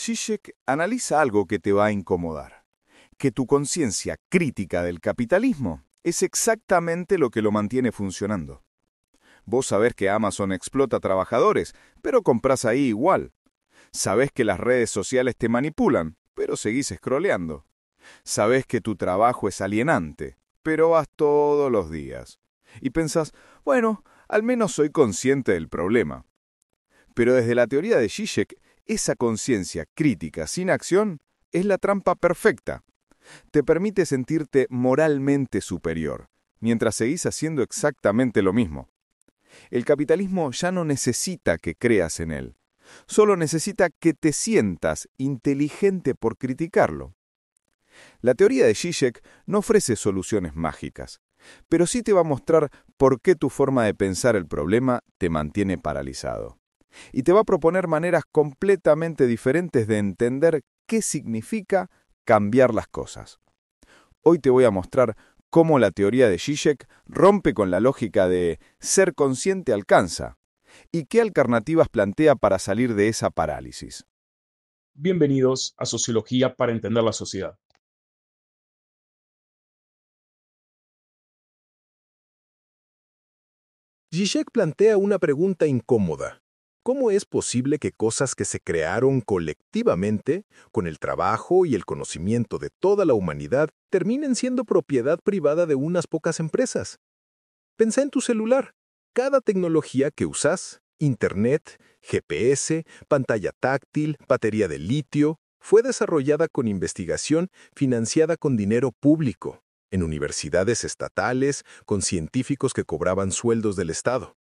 Zizek analiza algo que te va a incomodar, que tu conciencia crítica del capitalismo es exactamente lo que lo mantiene funcionando. Vos sabés que Amazon explota trabajadores, pero comprás ahí igual. Sabés que las redes sociales te manipulan, pero seguís scrolleando. Sabés que tu trabajo es alienante, pero vas todos los días. Y pensás, bueno, al menos soy consciente del problema. Pero desde la teoría de Zizek, esa conciencia crítica sin acción es la trampa perfecta. Te permite sentirte moralmente superior, mientras seguís haciendo exactamente lo mismo. El capitalismo ya no necesita que creas en él. Solo necesita que te sientas inteligente por criticarlo. La teoría de Zizek no ofrece soluciones mágicas, pero sí te va a mostrar por qué tu forma de pensar el problema te mantiene paralizado. Y te va a proponer maneras completamente diferentes de entender qué significa cambiar las cosas. Hoy te voy a mostrar cómo la teoría de Zizek rompe con la lógica de ser consciente alcanza y qué alternativas plantea para salir de esa parálisis. Bienvenidos a Sociología para entender la sociedad. Zizek plantea una pregunta incómoda. ¿Cómo es posible que cosas que se crearon colectivamente, con el trabajo y el conocimiento de toda la humanidad, terminen siendo propiedad privada de unas pocas empresas? Pensá en tu celular. Cada tecnología que usás, Internet, GPS, pantalla táctil, batería de litio, fue desarrollada con investigación financiada con dinero público, en universidades estatales, con científicos que cobraban sueldos del Estado.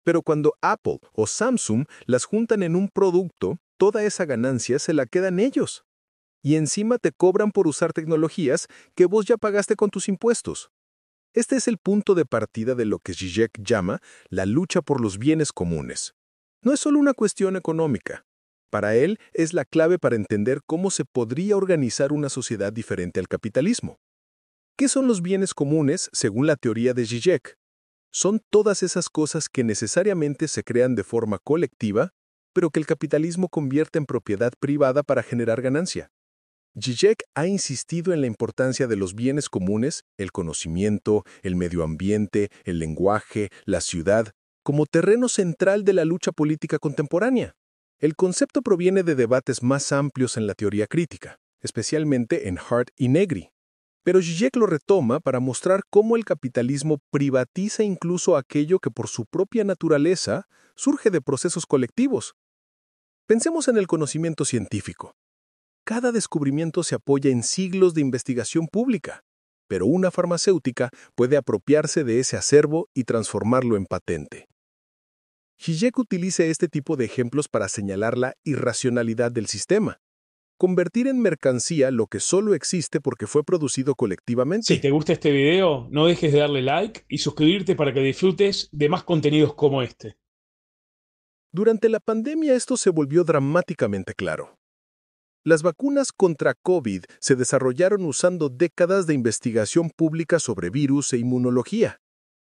Pero cuando Apple o Samsung las juntan en un producto, toda esa ganancia se la quedan ellos. Y encima te cobran por usar tecnologías que vos ya pagaste con tus impuestos. Este es el punto de partida de lo que Zizek llama la lucha por los bienes comunes. No es solo una cuestión económica. Para él es la clave para entender cómo se podría organizar una sociedad diferente al capitalismo. ¿Qué son los bienes comunes según la teoría de Zizek? Son todas esas cosas que necesariamente se crean de forma colectiva, pero que el capitalismo convierte en propiedad privada para generar ganancia. Zizek ha insistido en la importancia de los bienes comunes, el conocimiento, el medio ambiente, el lenguaje, la ciudad, como terreno central de la lucha política contemporánea. El concepto proviene de debates más amplios en la teoría crítica, especialmente en Hart y Negri. Pero Zizek lo retoma para mostrar cómo el capitalismo privatiza incluso aquello que por su propia naturaleza surge de procesos colectivos. Pensemos en el conocimiento científico. Cada descubrimiento se apoya en siglos de investigación pública, pero una farmacéutica puede apropiarse de ese acervo y transformarlo en patente. Zizek utiliza este tipo de ejemplos para señalar la irracionalidad del sistema. Convertir en mercancía lo que solo existe porque fue producido Si colectivamente. te gusta este video, no dejes de darle like y suscribirte para que disfrutes de más contenidos como este. Durante la pandemia esto se volvió dramáticamente claro. Las vacunas contra COVID se desarrollaron usando décadas de investigación pública sobre virus e inmunología,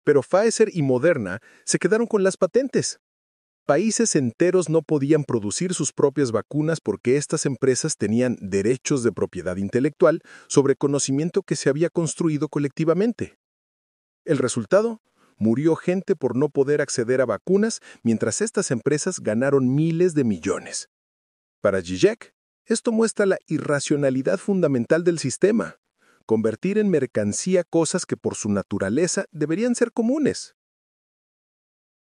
pero Pfizer y Moderna se quedaron con las patentes. Países enteros no podían producir sus propias vacunas porque estas empresas tenían derechos de propiedad intelectual sobre conocimiento que se había construido colectivamente. El resultado: murió gente por no poder acceder a vacunas mientras estas empresas ganaron miles de millones. Para Zizek, esto muestra la irracionalidad fundamental del sistema: convertir en mercancía cosas que por su naturaleza deberían ser comunes.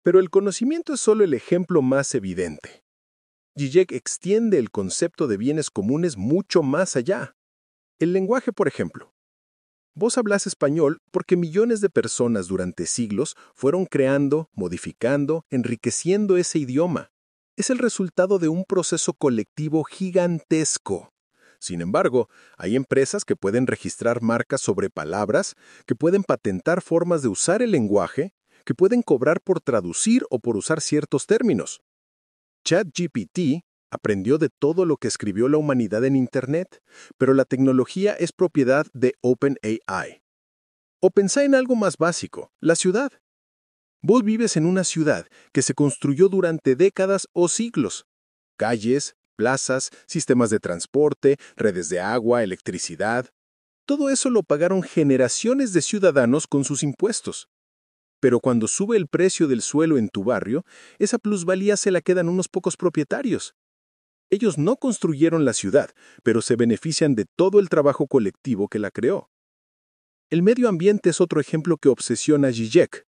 Pero el conocimiento es solo el ejemplo más evidente. Zizek extiende el concepto de bienes comunes mucho más allá. El lenguaje, por ejemplo. Vos hablas español porque millones de personas durante siglos fueron creando, modificando, enriqueciendo ese idioma. Es el resultado de un proceso colectivo gigantesco. Sin embargo, hay empresas que pueden registrar marcas sobre palabras, que pueden patentar formas de usar el lenguaje, que pueden cobrar por traducir o por usar ciertos términos. ChatGPT aprendió de todo lo que escribió la humanidad en Internet, pero la tecnología es propiedad de OpenAI. O pensá en algo más básico, la ciudad. Vos vives en una ciudad que se construyó durante décadas o siglos. Calles, plazas, sistemas de transporte, redes de agua, electricidad. Todo eso lo pagaron generaciones de ciudadanos con sus impuestos. Pero cuando sube el precio del suelo en tu barrio, esa plusvalía se la quedan unos pocos propietarios. Ellos no construyeron la ciudad, pero se benefician de todo el trabajo colectivo que la creó. El medio ambiente es otro ejemplo que obsesiona a Zizek.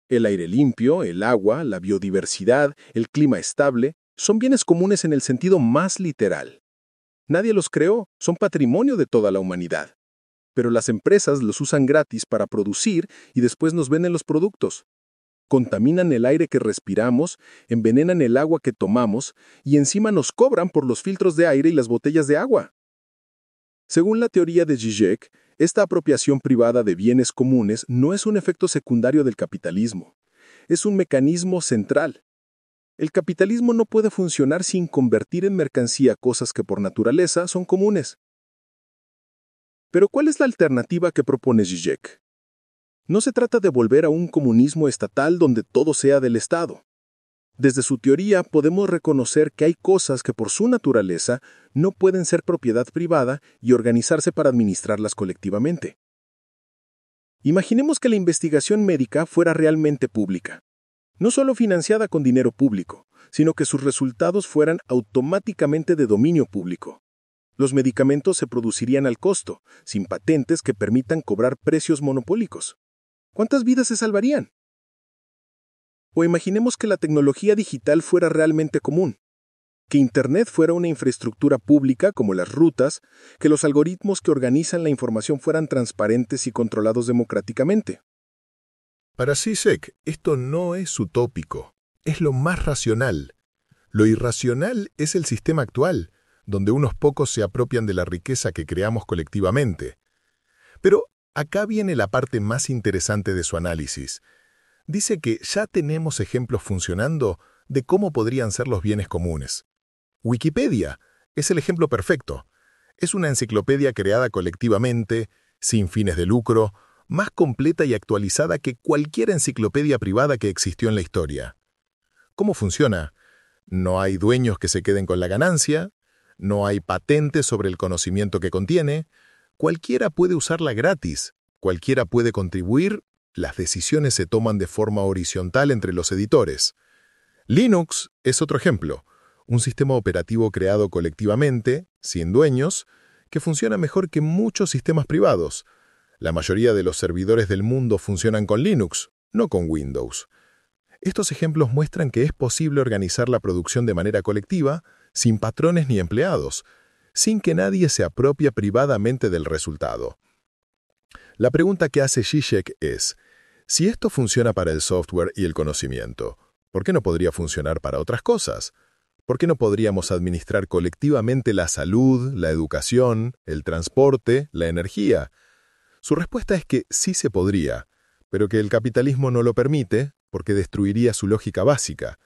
El aire limpio, el agua, la biodiversidad, el clima estable, son bienes comunes en el sentido más literal. Nadie los creó, son patrimonio de toda la humanidad. Pero las empresas los usan gratis para producir y después nos venden los productos. Contaminan el aire que respiramos, envenenan el agua que tomamos y encima nos cobran por los filtros de aire y las botellas de agua. Según la teoría de Zizek, esta apropiación privada de bienes comunes no es un efecto secundario del capitalismo, es un mecanismo central. El capitalismo no puede funcionar sin convertir en mercancía cosas que por naturaleza son comunes. Pero ¿cuál es la alternativa que propone Zizek? No se trata de volver a un comunismo estatal donde todo sea del Estado. Desde su teoría podemos reconocer que hay cosas que por su naturaleza no pueden ser propiedad privada y organizarse para administrarlas colectivamente. Imaginemos que la investigación médica fuera realmente pública, no solo financiada con dinero público, sino que sus resultados fueran automáticamente de dominio público. Los medicamentos se producirían al costo, sin patentes que permitan cobrar precios monopólicos. ¿Cuántas vidas se salvarían? O imaginemos que la tecnología digital fuera realmente común, que Internet fuera una infraestructura pública como las rutas, que los algoritmos que organizan la información fueran transparentes y controlados democráticamente. Para Zizek, esto no es utópico, es lo más racional. Lo irracional es el sistema actual, donde unos pocos se apropian de la riqueza que creamos colectivamente. Pero acá viene la parte más interesante de su análisis. Dice que ya tenemos ejemplos funcionando de cómo podrían ser los bienes comunes. Wikipedia es el ejemplo perfecto. Es una enciclopedia creada colectivamente, sin fines de lucro, más completa y actualizada que cualquier enciclopedia privada que existió en la historia. ¿Cómo funciona? No hay dueños que se queden con la ganancia, no hay patentes sobre el conocimiento que contiene, cualquiera puede usarla gratis, cualquiera puede contribuir, las decisiones se toman de forma horizontal entre los editores. Linux es otro ejemplo, un sistema operativo creado colectivamente, sin dueños, que funciona mejor que muchos sistemas privados. La mayoría de los servidores del mundo funcionan con Linux, no con Windows. Estos ejemplos muestran que es posible organizar la producción de manera colectiva, sin patrones ni empleados, sin que nadie se apropie privadamente del resultado. La pregunta que hace Zizek es, si esto funciona para el software y el conocimiento, ¿por qué no podría funcionar para otras cosas? ¿Por qué no podríamos administrar colectivamente la salud, la educación, el transporte, la energía? Su respuesta es que sí se podría, pero que el capitalismo no lo permite porque destruiría su lógica básica.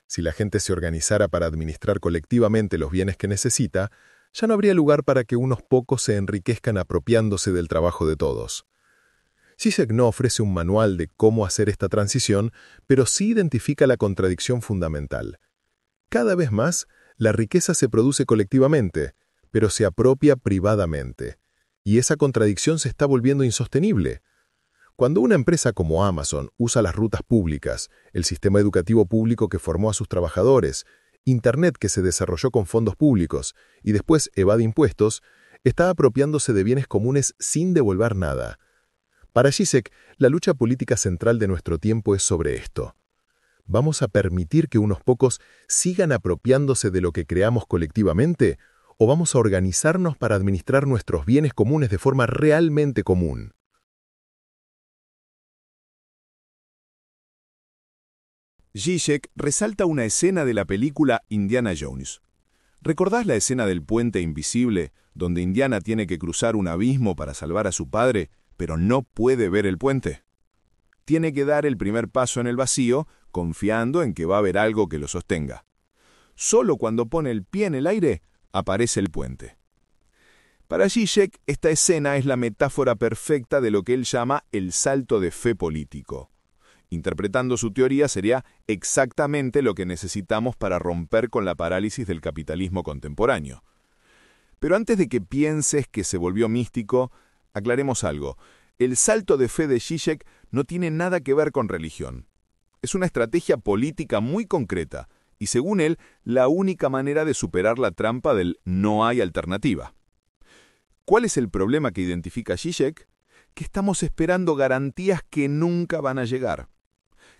Si la gente se organizara para administrar colectivamente los bienes que necesita, ya no habría lugar para que unos pocos se enriquezcan apropiándose del trabajo de todos. Zizek no ofrece un manual de cómo hacer esta transición, pero sí identifica la contradicción fundamental. Cada vez más, la riqueza se produce colectivamente, pero se apropia privadamente. Y esa contradicción se está volviendo insostenible. Cuando una empresa como Amazon usa las rutas públicas, el sistema educativo público que formó a sus trabajadores, Internet que se desarrolló con fondos públicos y después evade impuestos, está apropiándose de bienes comunes sin devolver nada. Para Zizek, la lucha política central de nuestro tiempo es sobre esto. ¿Vamos a permitir que unos pocos sigan apropiándose de lo que creamos colectivamente? ¿O vamos a organizarnos para administrar nuestros bienes comunes de forma realmente común? Zizek resalta una escena de la película Indiana Jones. ¿Recordás la escena del puente invisible, donde Indiana tiene que cruzar un abismo para salvar a su padre, pero no puede ver el puente? Tiene que dar el primer paso en el vacío, confiando en que va a haber algo que lo sostenga. Solo cuando pone el pie en el aire, aparece el puente. Para Zizek, esta escena es la metáfora perfecta de lo que él llama el salto de fe político. Interpretando su teoría sería exactamente lo que necesitamos para romper con la parálisis del capitalismo contemporáneo. Pero antes de que pienses que se volvió místico, aclaremos algo. El salto de fe de Zizek no tiene nada que ver con religión. Es una estrategia política muy concreta y, según él, la única manera de superar la trampa del no hay alternativa. ¿Cuál es el problema que identifica Zizek? Que estamos esperando garantías que nunca van a llegar.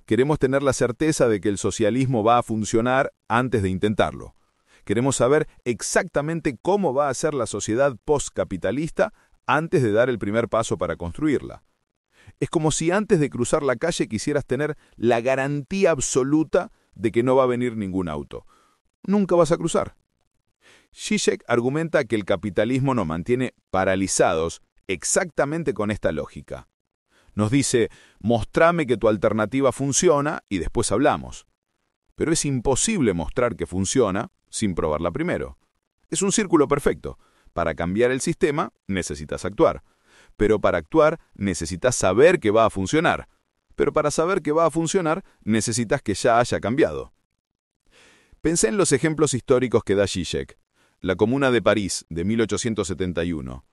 Queremos tener la certeza de que el socialismo va a funcionar antes de intentarlo. Queremos saber exactamente cómo va a ser la sociedad postcapitalista antes de dar el primer paso para construirla. Es como si antes de cruzar la calle quisieras tener la garantía absoluta de que no va a venir ningún auto. Nunca vas a cruzar. Zizek argumenta que el capitalismo nos mantiene paralizados exactamente con esta lógica. Nos dice, mostrame que tu alternativa funciona y después hablamos. Pero es imposible mostrar que funciona sin probarla primero. Es un círculo perfecto. Para cambiar el sistema, necesitas actuar. Pero para actuar, necesitas saber que va a funcionar. Pero para saber que va a funcionar, necesitas que ya haya cambiado. Pensé en los ejemplos históricos que da Zizek. La Comuna de París, de 1871.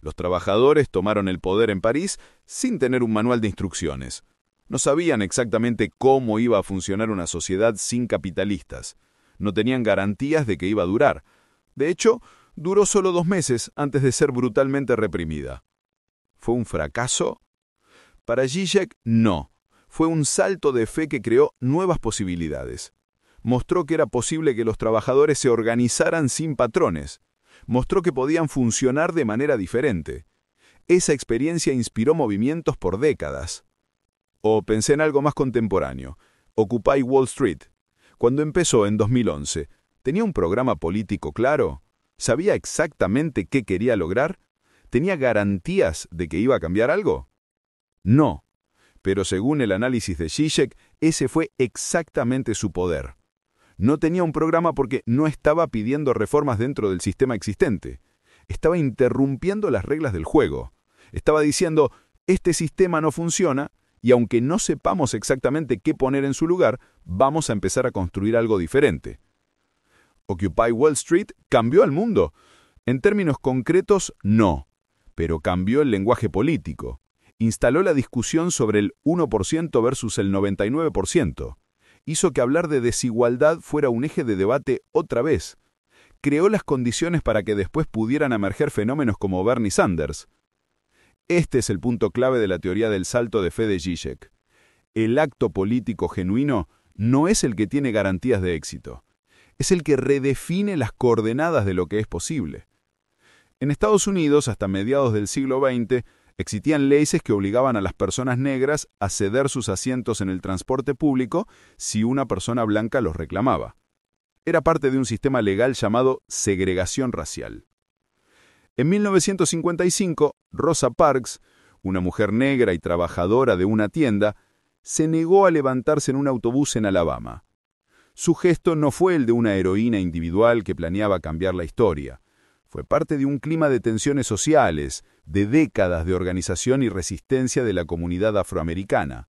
Los trabajadores tomaron el poder en París sin tener un manual de instrucciones. No sabían exactamente cómo iba a funcionar una sociedad sin capitalistas. No tenían garantías de que iba a durar. De hecho, duró solo 2 meses antes de ser brutalmente reprimida. ¿Fue un fracaso? Para Zizek, no. Fue un salto de fe que creó nuevas posibilidades. Mostró que era posible que los trabajadores se organizaran sin patrones. Mostró que podían funcionar de manera diferente. Esa experiencia inspiró movimientos por décadas. O pensé en algo más contemporáneo, Occupy Wall Street. Cuando empezó en 2011, ¿tenía un programa político claro? ¿Sabía exactamente qué quería lograr? ¿Tenía garantías de que iba a cambiar algo? No, pero según el análisis de Zizek, ese fue exactamente su poder. No tenía un programa porque no estaba pidiendo reformas dentro del sistema existente. Estaba interrumpiendo las reglas del juego. Estaba diciendo, este sistema no funciona y aunque no sepamos exactamente qué poner en su lugar, vamos a empezar a construir algo diferente. Occupy Wall Street cambió al mundo. En términos concretos, no, pero cambió el lenguaje político. Instaló la discusión sobre el 1% versus el 99%. Hizo que hablar de desigualdad fuera un eje de debate otra vez. Creó las condiciones para que después pudieran emerger fenómenos como Bernie Sanders. Este es el punto clave de la teoría del salto de fe de Zizek. El acto político genuino no es el que tiene garantías de éxito. Es el que redefine las coordenadas de lo que es posible. En Estados Unidos, hasta mediados del siglo XX, existían leyes que obligaban a las personas negras a ceder sus asientos en el transporte público si una persona blanca los reclamaba. Era parte de un sistema legal llamado segregación racial. En 1955, Rosa Parks, una mujer negra y trabajadora de una tienda, se negó a levantarse en un autobús en Alabama. Su gesto no fue el de una heroína individual que planeaba cambiar la historia. Fue parte de un clima de tensiones sociales, de décadas de organización y resistencia de la comunidad afroamericana.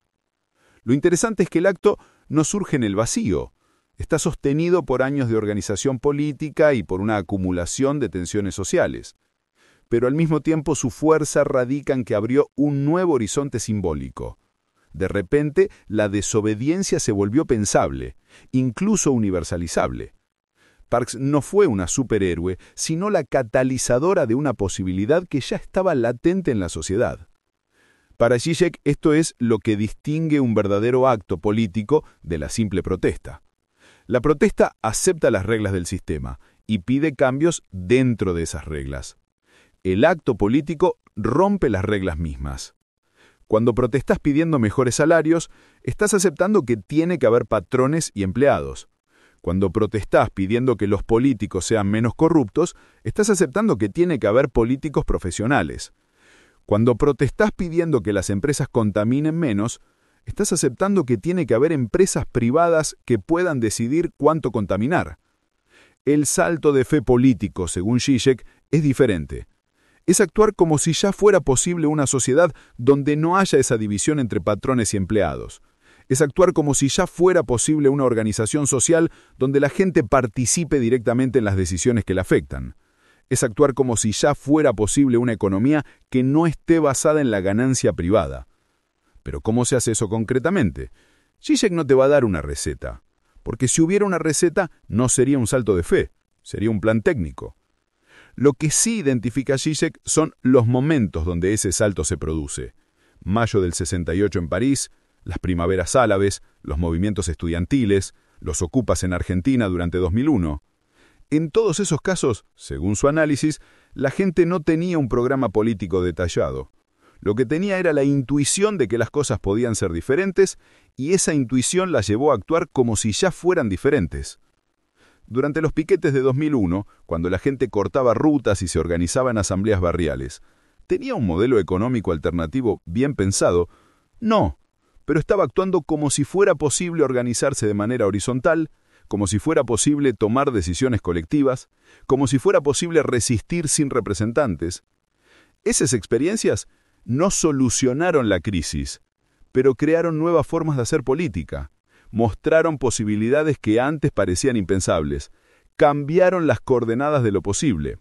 Lo interesante es que el acto no surge en el vacío. Está sostenido por años de organización política y por una acumulación de tensiones sociales. Pero al mismo tiempo su fuerza radica en que abrió un nuevo horizonte simbólico. De repente, la desobediencia se volvió pensable, incluso universalizable. Parks no fue una superhéroe, sino la catalizadora de una posibilidad que ya estaba latente en la sociedad. Para Zizek, esto es lo que distingue un verdadero acto político de la simple protesta. La protesta acepta las reglas del sistema y pide cambios dentro de esas reglas. El acto político rompe las reglas mismas. Cuando protestas pidiendo mejores salarios, estás aceptando que tiene que haber patrones y empleados. Cuando protestás pidiendo que los políticos sean menos corruptos, estás aceptando que tiene que haber políticos profesionales. Cuando protestás pidiendo que las empresas contaminen menos, estás aceptando que tiene que haber empresas privadas que puedan decidir cuánto contaminar. El salto de fe político, según Zizek, es diferente. Es actuar como si ya fuera posible una sociedad donde no haya esa división entre patrones y empleados. Es actuar como si ya fuera posible una organización social donde la gente participe directamente en las decisiones que la afectan. Es actuar como si ya fuera posible una economía que no esté basada en la ganancia privada. Pero ¿cómo se hace eso concretamente? Zizek no te va a dar una receta, porque si hubiera una receta no sería un salto de fe, sería un plan técnico. Lo que sí identifica Zizek son los momentos donde ese salto se produce. Mayo del 68 en París, las primaveras árabes, los movimientos estudiantiles, los ocupas en Argentina durante 2001. En todos esos casos, según su análisis, la gente no tenía un programa político detallado. Lo que tenía era la intuición de que las cosas podían ser diferentes y esa intuición la llevó a actuar como si ya fueran diferentes. Durante los piquetes de 2001, cuando la gente cortaba rutas y se organizaba en asambleas barriales, ¿tenía un modelo económico alternativo bien pensado? No, pero estaba actuando como si fuera posible organizarse de manera horizontal, como si fuera posible tomar decisiones colectivas, como si fuera posible resistir sin representantes. Esas experiencias no solucionaron la crisis, pero crearon nuevas formas de hacer política, mostraron posibilidades que antes parecían impensables, cambiaron las coordenadas de lo posible.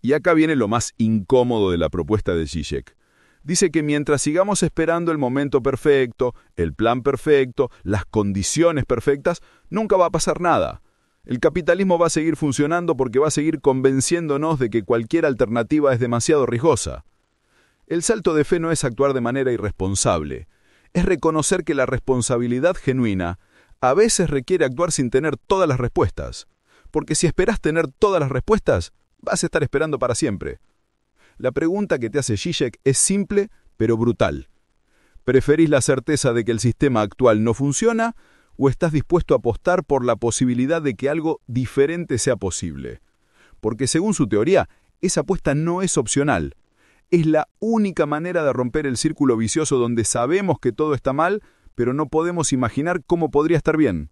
Y acá viene lo más incómodo de la propuesta de Zizek. Dice que mientras sigamos esperando el momento perfecto, el plan perfecto, las condiciones perfectas, nunca va a pasar nada. El capitalismo va a seguir funcionando porque va a seguir convenciéndonos de que cualquier alternativa es demasiado riesgosa. El salto de fe no es actuar de manera irresponsable. Es reconocer que la responsabilidad genuina a veces requiere actuar sin tener todas las respuestas. Porque si esperás tener todas las respuestas, vas a estar esperando para siempre. La pregunta que te hace Zizek es simple, pero brutal. ¿Preferís la certeza de que el sistema actual no funciona o estás dispuesto a apostar por la posibilidad de que algo diferente sea posible? Porque según su teoría, esa apuesta no es opcional. Es la única manera de romper el círculo vicioso donde sabemos que todo está mal, pero no podemos imaginar cómo podría estar bien.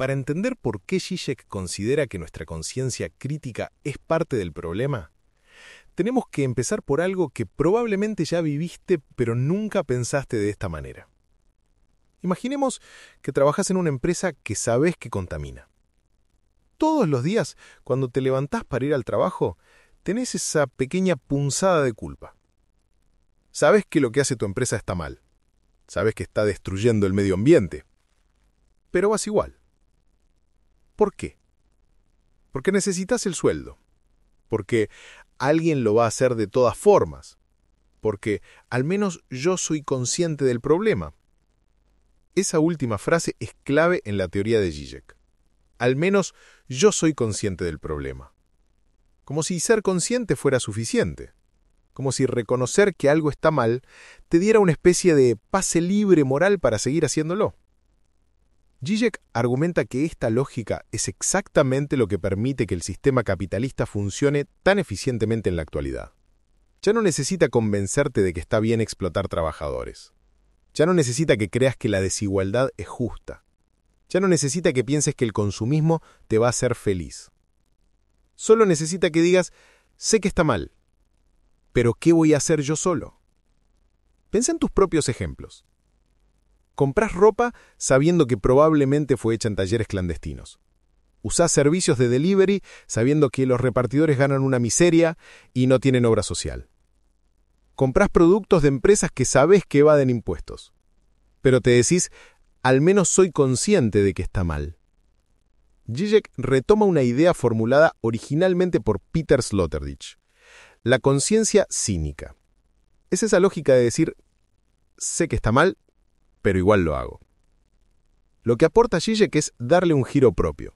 Para entender por qué Zizek considera que nuestra conciencia crítica es parte del problema, tenemos que empezar por algo que probablemente ya viviste pero nunca pensaste de esta manera. Imaginemos que trabajas en una empresa que sabes que contamina. Todos los días, cuando te levantás para ir al trabajo, tenés esa pequeña punzada de culpa. Sabes que lo que hace tu empresa está mal. Sabes que está destruyendo el medio ambiente. Pero vas igual. ¿Por qué? Porque necesitas el sueldo. Porque alguien lo va a hacer de todas formas. Porque al menos yo soy consciente del problema. Esa última frase es clave en la teoría de Zizek. Al menos yo soy consciente del problema. Como si ser consciente fuera suficiente. Como si reconocer que algo está mal te diera una especie de pase libre moral para seguir haciéndolo. Zizek argumenta que esta lógica es exactamente lo que permite que el sistema capitalista funcione tan eficientemente en la actualidad. Ya no necesita convencerte de que está bien explotar trabajadores. Ya no necesita que creas que la desigualdad es justa. Ya no necesita que pienses que el consumismo te va a hacer feliz. Solo necesita que digas, sé que está mal, pero ¿qué voy a hacer yo solo? Pensa en tus propios ejemplos. Comprás ropa sabiendo que probablemente fue hecha en talleres clandestinos. Usás servicios de delivery sabiendo que los repartidores ganan una miseria y no tienen obra social. Comprás productos de empresas que sabés que evaden impuestos. Pero te decís, al menos soy consciente de que está mal. Zizek retoma una idea formulada originalmente por Peter Sloterdijk. La conciencia cínica. Es esa lógica de decir, sé que está mal, pero igual lo hago. Lo que aporta Zizek es darle un giro propio.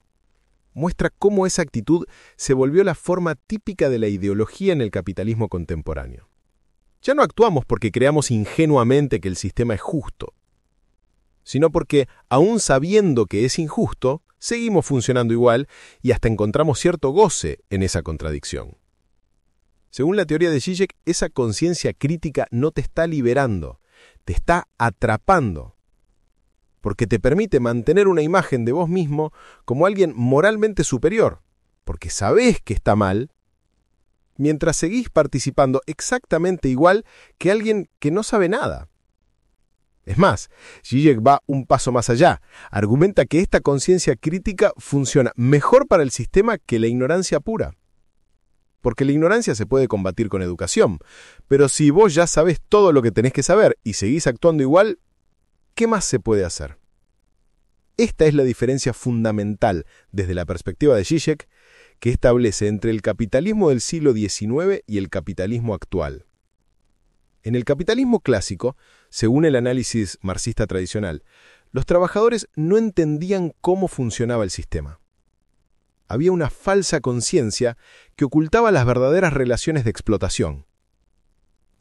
Muestra cómo esa actitud se volvió la forma típica de la ideología en el capitalismo contemporáneo. Ya no actuamos porque creamos ingenuamente que el sistema es justo, sino porque, aún sabiendo que es injusto, seguimos funcionando igual y hasta encontramos cierto goce en esa contradicción. Según la teoría de Zizek, esa conciencia crítica no te está liberando, te está atrapando, porque te permite mantener una imagen de vos mismo como alguien moralmente superior, porque sabés que está mal, mientras seguís participando exactamente igual que alguien que no sabe nada. Es más, Zizek va un paso más allá. Argumenta que esta conciencia crítica funciona mejor para el sistema que la ignorancia pura. Porque la ignorancia se puede combatir con educación, pero si vos ya sabés todo lo que tenés que saber y seguís actuando igual, ¿qué más se puede hacer? Esta es la diferencia fundamental desde la perspectiva de Zizek que establece entre el capitalismo del siglo XIX y el capitalismo actual. En el capitalismo clásico, según el análisis marxista tradicional, los trabajadores no entendían cómo funcionaba el sistema. Había una falsa conciencia que ocultaba las verdaderas relaciones de explotación.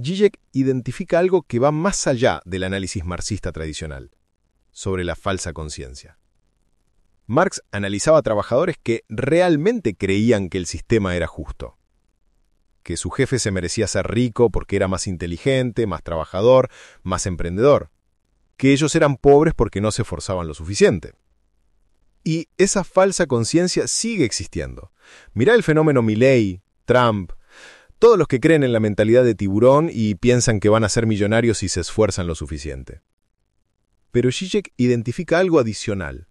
Zizek identifica algo que va más allá del análisis marxista tradicional, sobre la falsa conciencia. Marx analizaba a trabajadores que realmente creían que el sistema era justo, que su jefe se merecía ser rico porque era más inteligente, más trabajador, más emprendedor, que ellos eran pobres porque no se esforzaban lo suficiente. Y esa falsa conciencia sigue existiendo. Mirá el fenómeno Milei, Trump, todos los que creen en la mentalidad de tiburón y piensan que van a ser millonarios si se esfuerzan lo suficiente. Pero Zizek identifica algo adicional.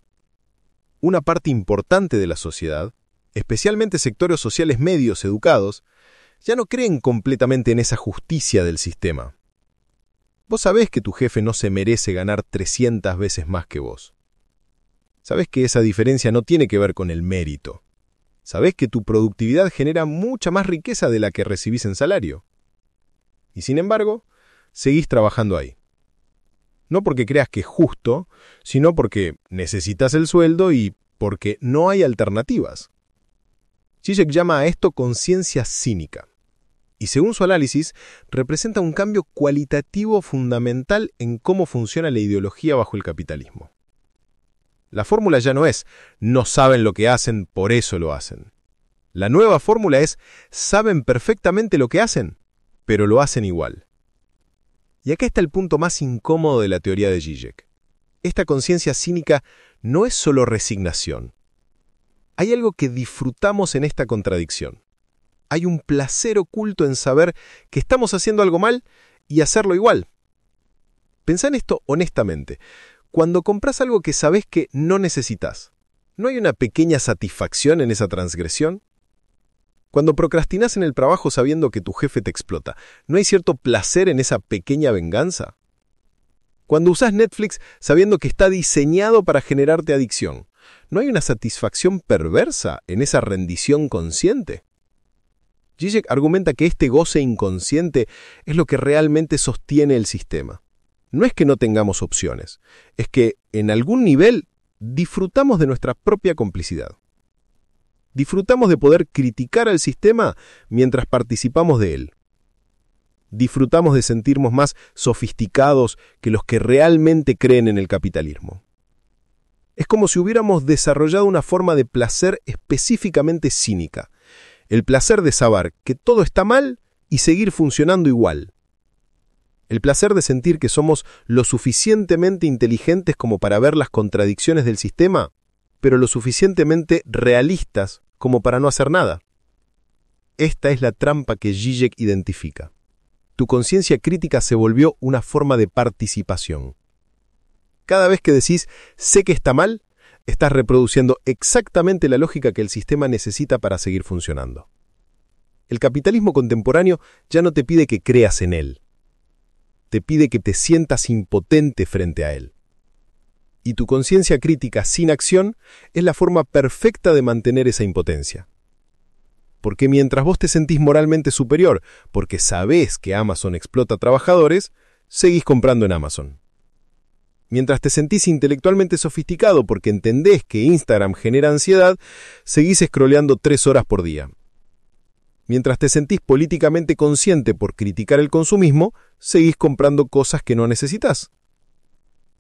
Una parte importante de la sociedad, especialmente sectores sociales medios educados, ya no creen completamente en esa justicia del sistema. Vos sabés que tu jefe no se merece ganar 300 veces más que vos. Sabés que esa diferencia no tiene que ver con el mérito. Sabés que tu productividad genera mucha más riqueza de la que recibís en salario. Y sin embargo, seguís trabajando ahí. No porque creas que es justo, sino porque necesitas el sueldo y porque no hay alternativas. Zizek llama a esto conciencia cínica. Y según su análisis, representa un cambio cualitativo fundamental en cómo funciona la ideología bajo el capitalismo. La fórmula ya no es no saben lo que hacen, por eso lo hacen. La nueva fórmula es saben perfectamente lo que hacen, pero lo hacen igual. Y acá está el punto más incómodo de la teoría de Zizek. Esta conciencia cínica no es solo resignación. Hay algo que disfrutamos en esta contradicción. Hay un placer oculto en saber que estamos haciendo algo mal y hacerlo igual. Pensá en esto honestamente. Cuando compras algo que sabés que no necesitas, ¿no hay una pequeña satisfacción en esa transgresión? Cuando procrastinás en el trabajo sabiendo que tu jefe te explota, ¿no hay cierto placer en esa pequeña venganza? Cuando usás Netflix sabiendo que está diseñado para generarte adicción, ¿no hay una satisfacción perversa en esa rendición consciente? Zizek argumenta que este goce inconsciente es lo que realmente sostiene el sistema. No es que no tengamos opciones, es que, en algún nivel, disfrutamos de nuestra propia complicidad. Disfrutamos de poder criticar al sistema mientras participamos de él. Disfrutamos de sentirnos más sofisticados que los que realmente creen en el capitalismo. Es como si hubiéramos desarrollado una forma de placer específicamente cínica, el placer de saber que todo está mal y seguir funcionando igual. El placer de sentir que somos lo suficientemente inteligentes como para ver las contradicciones del sistema, pero lo suficientemente realistas como para no hacer nada. Esta es la trampa que Zizek identifica. Tu conciencia crítica se volvió una forma de participación. Cada vez que decís, sé que está mal, estás reproduciendo exactamente la lógica que el sistema necesita para seguir funcionando. El capitalismo contemporáneo ya no te pide que creas en él. Te pide que te sientas impotente frente a él. Y tu conciencia crítica sin acción es la forma perfecta de mantener esa impotencia. Porque mientras vos te sentís moralmente superior porque sabés que Amazon explota trabajadores, seguís comprando en Amazon. Mientras te sentís intelectualmente sofisticado porque entendés que Instagram genera ansiedad, seguís scrolleando 3 horas por día. Mientras te sentís políticamente consciente por criticar el consumismo, seguís comprando cosas que no necesitas.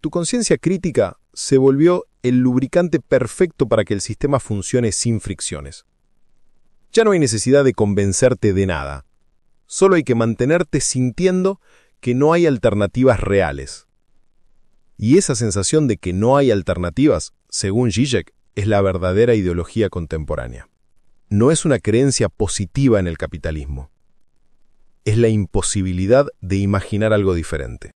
Tu conciencia crítica se volvió el lubricante perfecto para que el sistema funcione sin fricciones. Ya no hay necesidad de convencerte de nada. Solo hay que mantenerte sintiendo que no hay alternativas reales. Y esa sensación de que no hay alternativas, según Zizek, es la verdadera ideología contemporánea. no es una creencia positiva en el capitalismo. Es la imposibilidad de imaginar algo diferente.